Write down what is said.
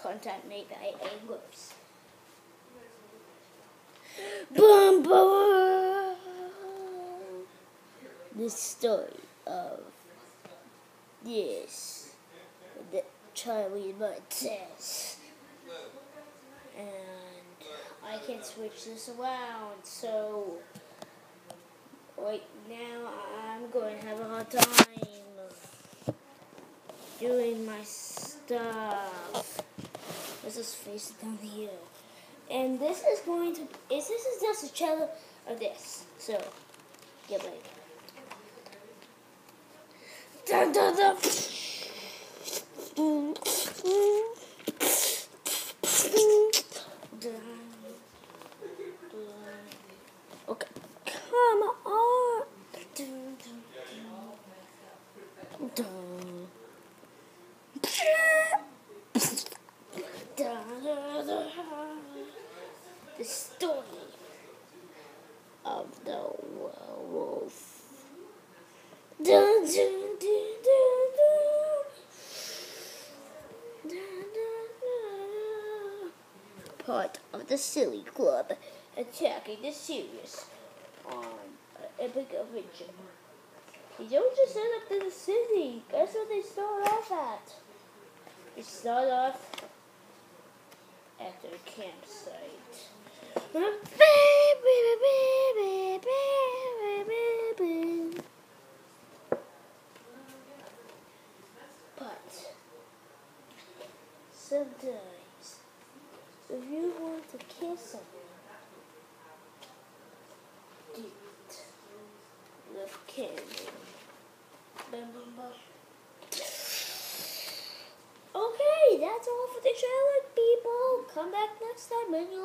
content made by anglers. Boom, boom. The story of the Charlie Martez. And I can switch this around, so right now I'm going to have a hard time doing my stuff. Let's just face it down here. And this is just a trailer of this. So get ready. Dun, dun, dun. Okay, come on. The story of the werewolf. Part of the Silly Club attacking the serious on an epic adventure. They don't just end up in the city. Guess what they start off at? They start off at their campsite. But sometimes, if you want to kiss someone, do it with candy. Okay, that's all for the trailer, people. Come back next time and you'll